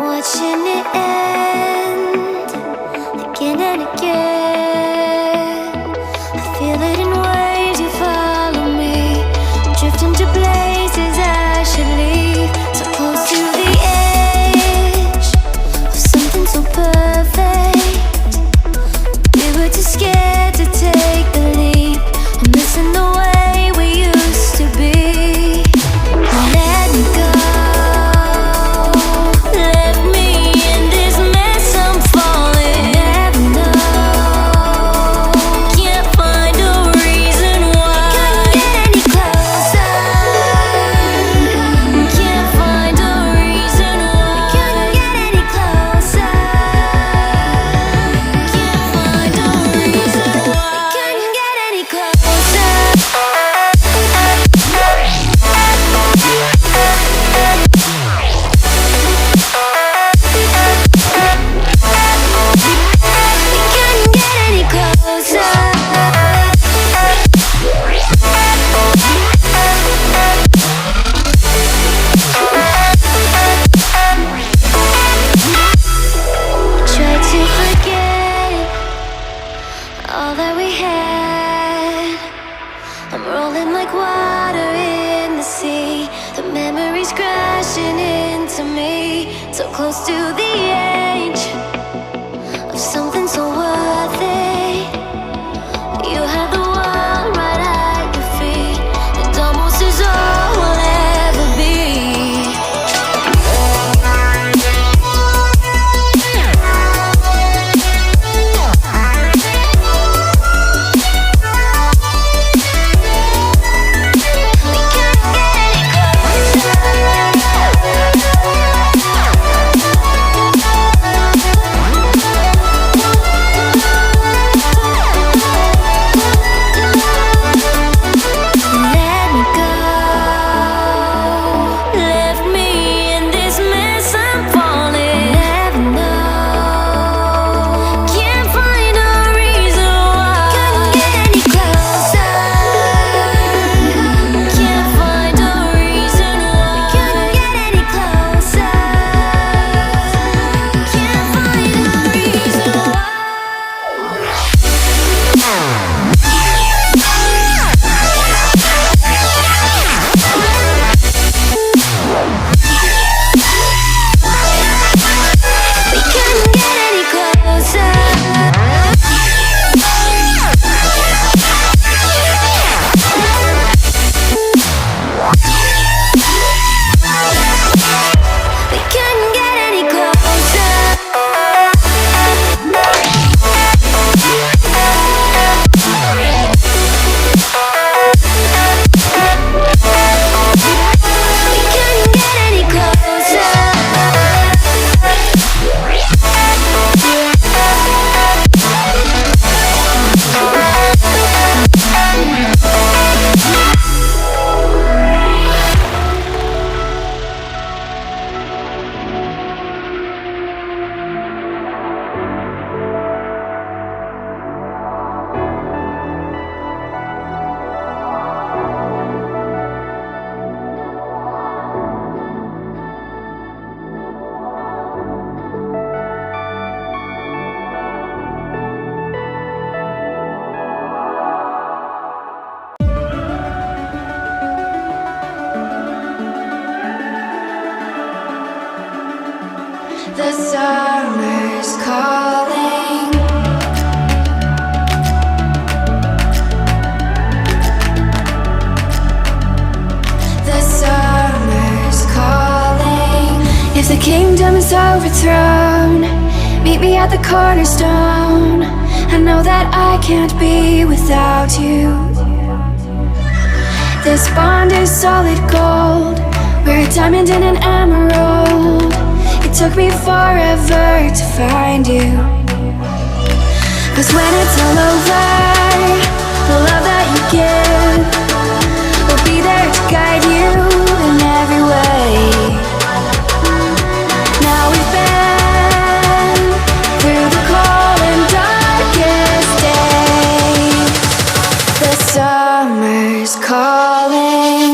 watching it end again and again. I feel it in waves, you follow me, drifting to places I should leave. So close to the edge of something so perfect. We were too scared to take the leap. I'm missing the way we used to be. Let me go. All that we had, I'm rolling like water in the sea. The memories crashing into me, so close to the edge of something so worth it. You have the world right at your feet, and almost is all we'll ever be. The summer's calling. The summer's calling. If the kingdom is overthrown, meet me at the cornerstone. I know that I can't be without you. This bond is solid gold. We're a diamond and an emerald. It took me forever to find you. 'Cause when it's all over, the love that you give will be there to guide you in every way. Now we've been through the cold and darkest days. The summer's calling.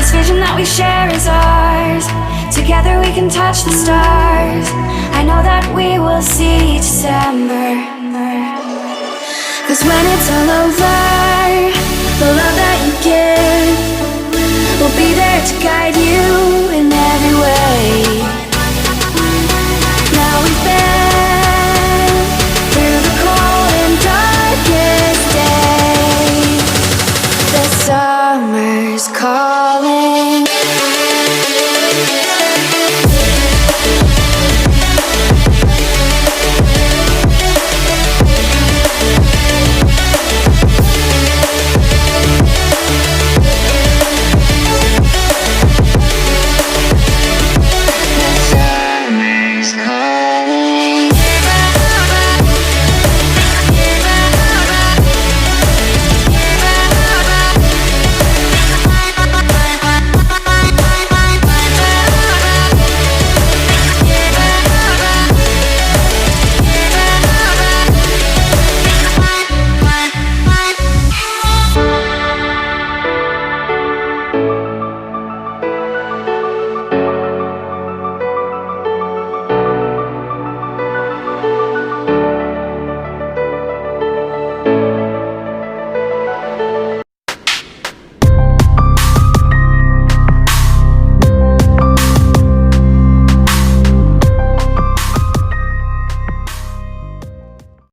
This vision that we share is ours. Together we can touch the stars. I know that we will see December. Cause when it's all over, the love that you give will be there to guide you